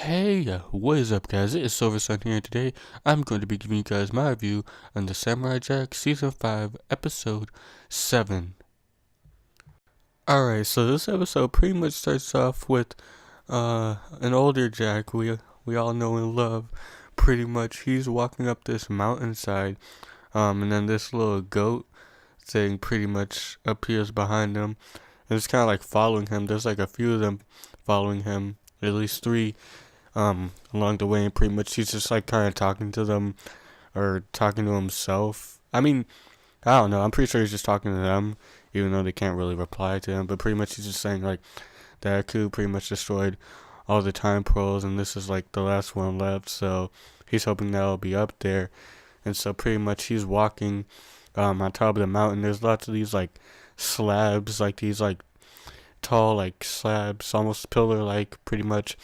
Hey, what is up guys, it is Silver Sun here, and today I'm going to be giving you guys my review on the Samurai Jack Season 5, Episode 7. Alright, so this episode pretty much starts off with an older Jack we all know and love. Pretty much he's walking up this mountainside, and then this little goat thing pretty much appears behind him, and it's kind of like following him. There's like a few of them following him, at least three along the way, and pretty much he's just like kind of talking to them or talking to himself. I mean, I don't know. I'm pretty sure he's just talking to them, even though they can't really reply to him. But pretty much he's just saying like that Aku pretty much destroyed all the time pearls, and this is like the last one left. So he's hoping that'll be up there. And so pretty much he's walking on top of the mountain. There's lots of these like slabs, like these like tall like slabs, almost pillar like pretty much.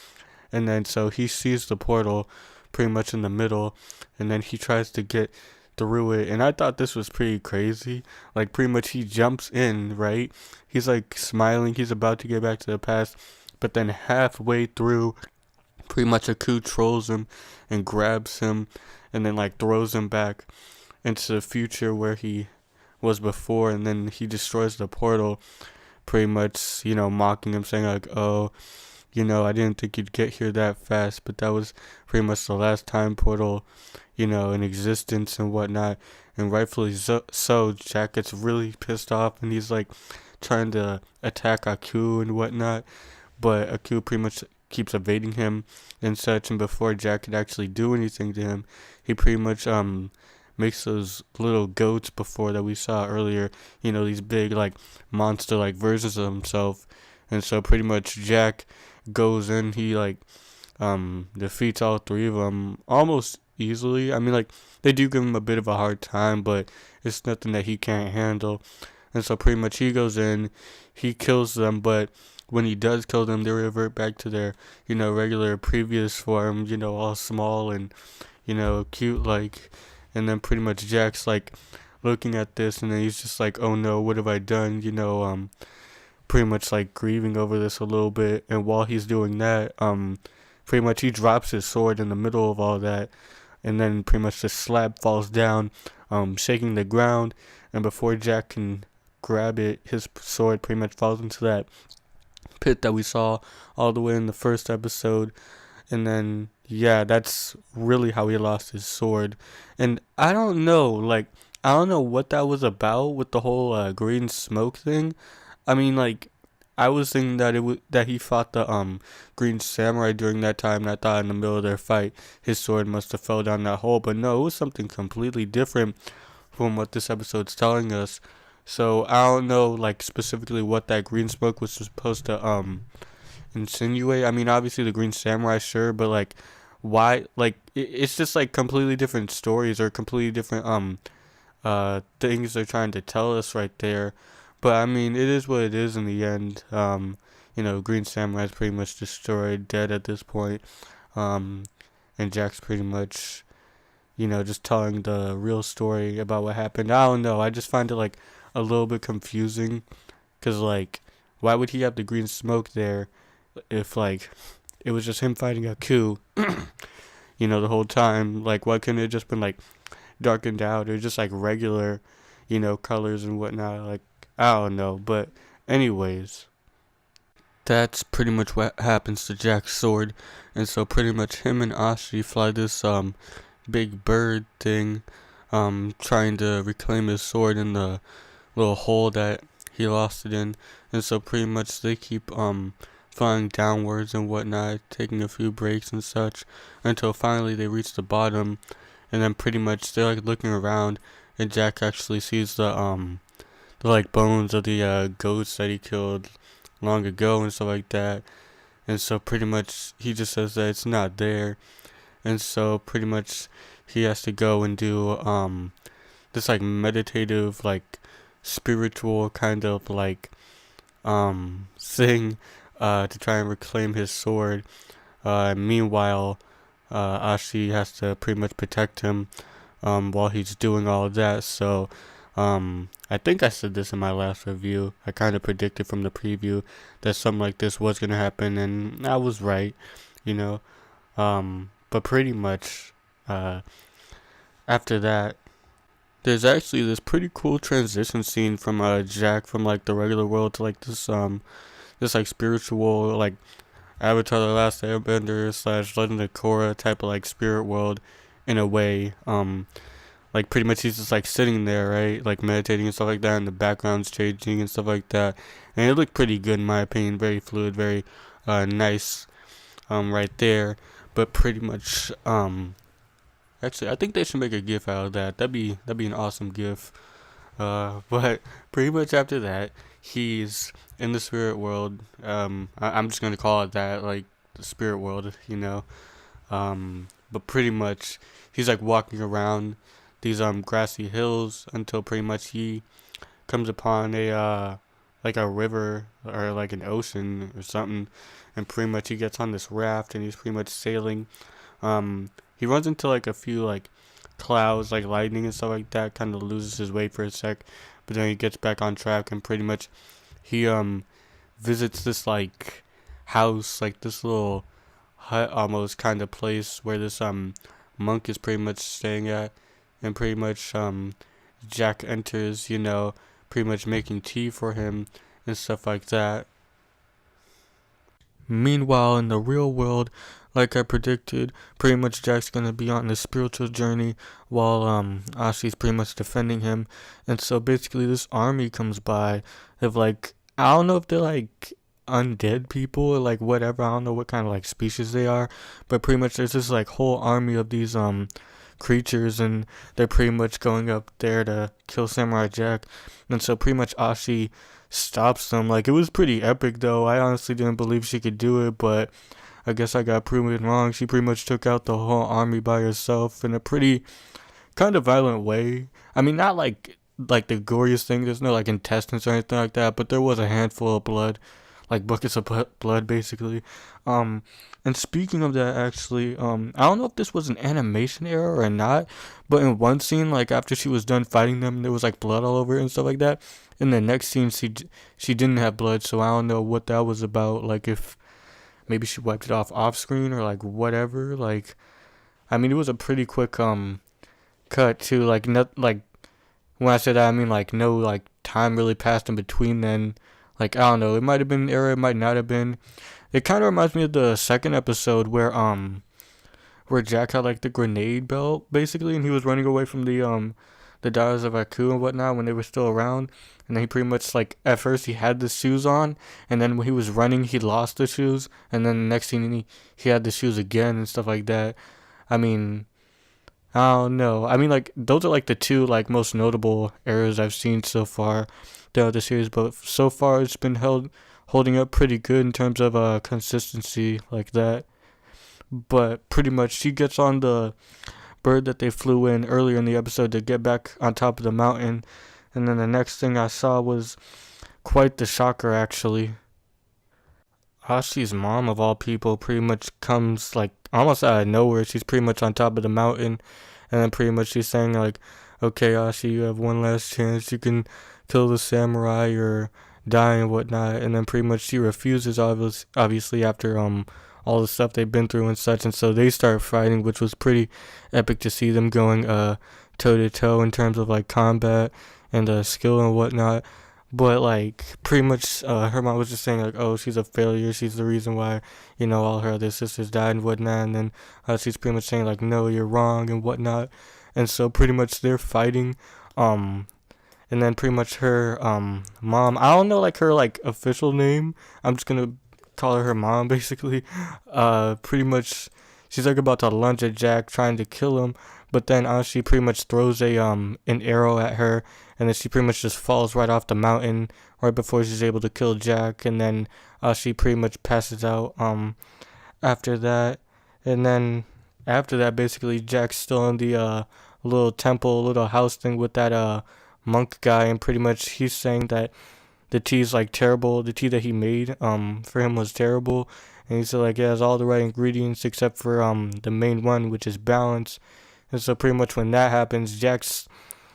And then so he sees the portal pretty much in the middle, and then he tries to get through it. And I thought this was pretty crazy. Like pretty much he jumps in, right? He's like smiling, he's about to get back to the past, but then halfway through, pretty much Aku trolls him and grabs him and then like throws him back into the future where he was before, and then he destroys the portal, pretty much, mocking him, saying like, oh, I didn't think you'd get here that fast, but that was pretty much the last time portal, in existence and whatnot. And rightfully so, Jack gets really pissed off, and he's like trying to attack Aku and whatnot, but Aku pretty much keeps evading him and such. And before Jack could actually do anything to him, he pretty much makes those little goats before that we saw earlier, these big like monster like versions of himself. And so pretty much Jack goes in, he like defeats all three of them almost easily. I mean, like, they do give him a bit of a hard time, but it's nothing that he can't handle. And so pretty much he goes in, he kills them, but when he does kill them, they revert back to their, regular previous form, all small and, cute like. And then pretty much Jack's like looking at this, and then he's just like, oh no, what have I done? Pretty much like grieving over this a little bit. And while he's doing that, pretty much he drops his sword in the middle of all that, and then pretty much the slab falls down, shaking the ground. And before Jack can grab it, his sword pretty much falls into that pit that we saw all the way in the first episode. And then yeah, that's really how he lost his sword. And I don't know what that was about with the whole green smoke thing. I mean, like, I was thinking that that he fought the green samurai during that time, and I thought in the middle of their fight his sword must have fell down that hole. But no, it was something completely different from what this episode's telling us. So I don't know like specifically what that green smoke was supposed to insinuate. I mean, obviously the green samurai, sure, but like why? Like it's just like completely different stories or completely different things they're trying to tell us right there. But I mean, it is what it is in the end. Green Samurai is pretty much destroyed, dead at this point. And Jack's pretty much, just telling the real story about what happened. I don't know. I just find it like a little bit confusing, cause like, why would he have the green smoke there if like it was just him fighting a coup, the whole time? Like, why couldn't it just been like darkened out or just like regular, colors and whatnot? Like, I don't know, but anyways, that's pretty much what happens to Jack's sword. And so pretty much him and Ashi fly this big bird thing, trying to reclaim his sword in the little hole that he lost it in. And so pretty much they keep flying downwards and whatnot, taking a few breaks and such, until finally they reach the bottom. And then pretty much they're like looking around, and Jack actually sees the like bones of the goats that he killed long ago and stuff like that. And so pretty much he just says that it's not there. And so pretty much he has to go and do this like meditative, like spiritual kind of like thing to try and reclaim his sword. Meanwhile, Ashi has to pretty much protect him while he's doing all of that. So I think I said this in my last review. I kind of predicted from the preview that something like this was going to happen, and I was right, you know. But pretty much, uh, after that, there's actually this pretty cool transition scene from Jack from like the regular world to like this like spiritual like Avatar: The Last Airbender slash Legend of Korra type of like spirit world, in a way. Like pretty much he's just like sitting there, right, like meditating and stuff like that, and the background's changing and stuff like that, and it looked pretty good in my opinion, very fluid, very nice, right there. But pretty much, actually, I think they should make a GIF out of that. That'd be an awesome GIF. But pretty much after that, he's in the spirit world. I'm just gonna call it that, like the spirit world, you know. But pretty much, he's like walking around these grassy hills until pretty much he comes upon a like a river or like an ocean or something, and pretty much he gets on this raft and he's pretty much sailing. He runs into like a few like clouds, like lightning and stuff like that. Kind of loses his way for a sec, but then he gets back on track and pretty much he visits this like house, like this little hut almost kind of place where this monk is pretty much staying at, and pretty much Jack enters, you know, pretty much making tea for him and stuff like that. Meanwhile, in the real world, like I predicted, pretty much Jack's gonna be on this spiritual journey while Ashi's pretty much defending him. And so basically this army comes by of like, I don't know if they're like undead people or like whatever, I don't know what kind of like species they are, but pretty much there's this like whole army of these creatures, and they're pretty much going up there to kill Samurai Jack. And so pretty much Ashi stops them. Like, it was pretty epic though. I honestly didn't believe she could do it, but I guess I got proven wrong. She pretty much took out the whole army by herself in a pretty kind of violent way. I mean, not like the goriest thing. There's no like intestines or anything like that, but there was a handful of blood, like buckets of blood basically. Um, and speaking of that, actually, I don't know if this was an animation error or not, but in one scene, like after she was done fighting them, there was like blood all over it and stuff like that. In the next scene, she didn't have blood, so I don't know what that was about. Like if maybe she wiped it off screen or like whatever. Like, I mean, it was a pretty quick cut too. Like not like when I say that, I mean like no like time really passed in between then. Like, I don't know, it might have been an error, it might not have been. It kind of reminds me of the second episode where Jack had like the grenade belt basically, and he was running away from the Daughters of Aku and whatnot when they were still around. And then he pretty much like at first he had the shoes on, and then when he was running he lost the shoes, and then the next thing he had the shoes again and stuff like that. I mean, I don't know. I mean, like those are like the two like most notable errors I've seen so far throughout the series, but so far it's been holding up pretty good in terms of consistency like that. But pretty much she gets on the bird that they flew in earlier in the episode to get back on top of the mountain, and then the next thing I saw was quite the shocker actually. Ashi's mom of all people pretty much comes like almost out of nowhere. She's pretty much on top of the mountain, and then pretty much she's saying like, okay, Ashi, you have one last chance, you can kill the samurai or die and whatnot. And then pretty much she refuses, obviously after all the stuff they've been through and such. And so they start fighting, which was pretty epic to see them going toe to toe in terms of like combat and skill and whatnot. But like pretty much her mom was just saying like, oh, she's a failure, she's the reason why, you know, all her other sisters died and whatnot. And then she's pretty much saying like, no, you're wrong and whatnot. And so pretty much they're fighting. And then pretty much her mom, I don't know like her like official name, I'm just gonna call her mom basically. Pretty much she's like about to lunge at Jack trying to kill him, but then she pretty much throws a an arrow at her, and then she pretty much just falls right off the mountain right before she's able to kill Jack. And then she pretty much passes out after that. And then after that basically Jack's still in the little temple, little house thing with that monk guy, and pretty much he's saying that the tea's like terrible. The tea that he made for him was terrible, and he said like it has all the right ingredients except for the main one, which is balance. And so pretty much when that happens, Jack's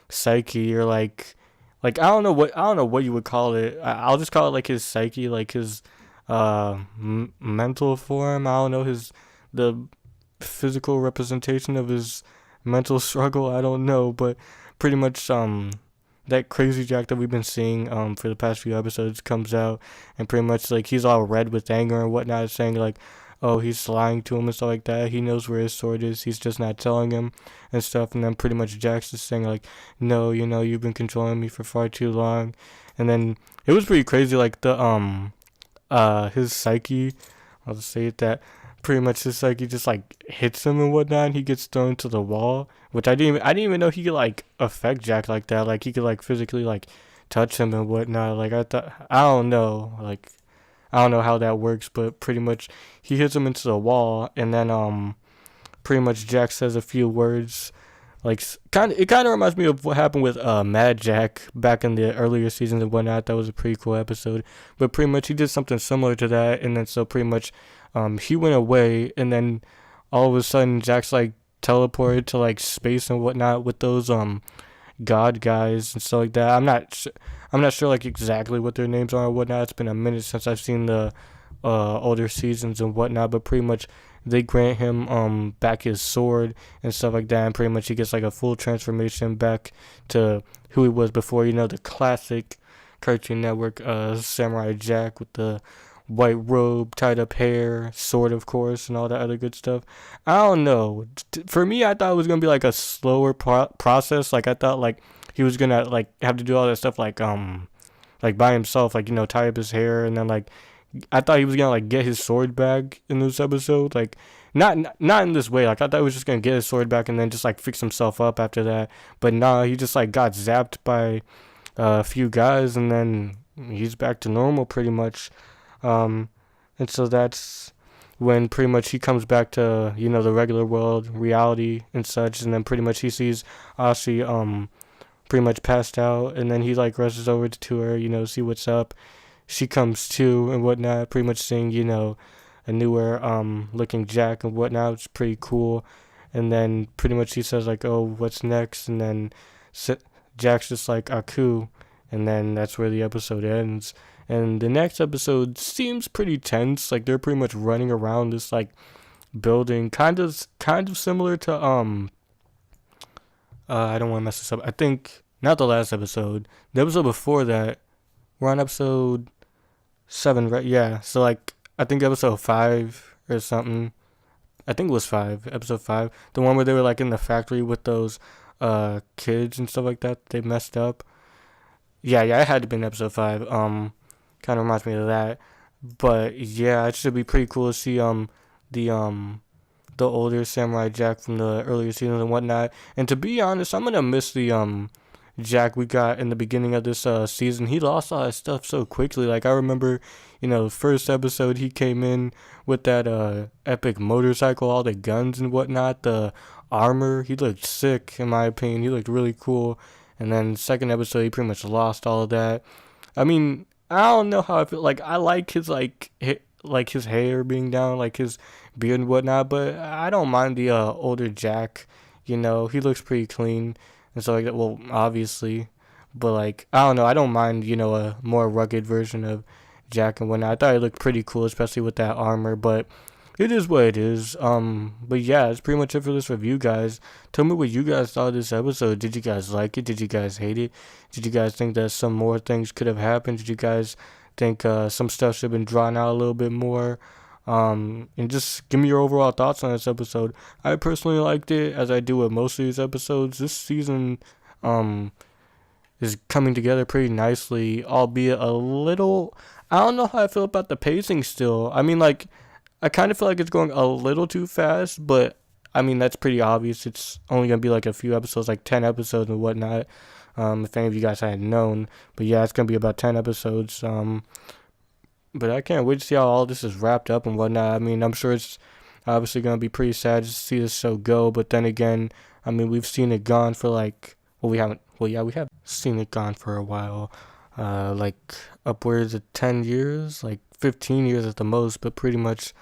psyche, or like I don't know what you would call it. I'll just call it like his psyche, like his mental form. I don't know, the physical representation of his mental struggle. I don't know, but pretty much that crazy Jack that we've been seeing for the past few episodes comes out, and pretty much like he's all red with anger and whatnot, saying like, oh, he's lying to him and stuff like that. He knows where his sword is. He's just not telling him and stuff. And then pretty much Jack's just saying like, no, you've been controlling me for far too long. And then it was pretty crazy, like his psyche. I'll just say it that pretty much his psyche just like hits him and whatnot. And he gets thrown to the wall, which I didn't even know he could like affect Jack like that. Like he could like physically like touch him and whatnot. Like I don't know, like I don't know how that works, but pretty much he hits him into the wall, and then pretty much Jack says a few words. Like it kind of reminds me of what happened with Mad Jack back in the earlier seasons and whatnot. That was a pretty cool episode, but pretty much he did something similar to that, and then so pretty much he went away, and then all of a sudden Jack's like teleported to like space and whatnot with those God guys and stuff like that. I'm not sure like exactly what their names are or whatnot. It's been a minute since I've seen the older seasons and whatnot, but pretty much they grant him back his sword and stuff like that, and pretty much he gets like a full transformation back to who he was before. The classic Cartoon Network Samurai Jack with the white robe, tied up hair, sword of course, and all that other good stuff. I don't know. For me, I thought it was gonna be like a slower process. Like I thought like he was gonna like have to do all that stuff like by himself, like tie up his hair, and then like I thought he was gonna like get his sword back in this episode, like not in this way. Like I thought he was just gonna get his sword back and then just like fix himself up after that. But nah, he just like got zapped by a few guys, and then he's back to normal pretty much. And so that's when pretty much he comes back to the regular world, reality and such, and then pretty much he sees Ashi pretty much passed out, and then he like rushes over to her, see what's up. She comes to and whatnot, pretty much seeing, a newer looking Jack and whatnot. It's pretty cool. And then pretty much he says like, oh, what's next? And then Jack's just like, Aku. And then that's where the episode ends. And the next episode seems pretty tense. Like they're pretty much running around this like building, kind of similar to I don't want to mess this up. I think not the last episode, the episode before that. We're on episode 7, right? Yeah. So like I think episode 5 or something. I think it was 5. Episode 5, the one where they were like in the factory with those kids and stuff like that. They messed up. Yeah. It had to be in episode 5. Kind of reminds me of that. But yeah, it should be pretty cool to see the older Samurai Jack from the earlier seasons and whatnot. And to be honest, I'm gonna miss the Jack we got in the beginning of this season. He lost all his stuff so quickly. Like I remember, first episode he came in with that epic motorcycle, all the guns and whatnot, the armor. He looked sick in my opinion. He looked really cool. And then second episode he pretty much lost all of that. I mean, I don't know how I feel. Like I like his like his hair being down, like his beard and whatnot, but I don't mind the older Jack. He looks pretty clean and stuff like that. Well, obviously, but like I don't know. I don't mind a more rugged version of Jack and whatnot. I thought it looked pretty cool, especially with that armor. But it is what it is. But yeah, it's pretty much it for this review, guys. Tell me what you guys thought of this episode. Did you guys like it? Did you guys hate it? Did you guys think that some more things could have happened? Did you guys think some stuff should have been drawn out a little bit more? And just give me your overall thoughts on this episode. I personally liked it, as I do with most of these episodes. This season is coming together pretty nicely, albeit a little. I don't know how I feel about the pacing still. I mean, like, I kind of feel like it's going a little too fast, but I mean, that's pretty obvious. It's only going to be like a few episodes, like 10 episodes and whatnot, if any of you guys hadn't known. But yeah, it's going to be about 10 episodes. But I can't wait to see how all this is wrapped up and whatnot. I mean, I'm sure it's obviously going to be pretty sad to see this show go. But then again, I mean, we've seen it gone for like, we have seen it gone for a while. Like upwards of 10 years, like 15 years at the most, but pretty much,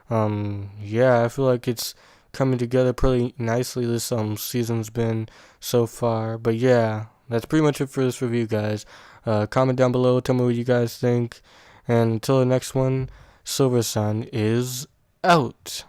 yeah, I feel like it's coming together pretty nicely. This season's been so far. But yeah, that's pretty much it for this review, guys. Comment down below, tell me what you guys think, and until the next one, Silver Sun is out.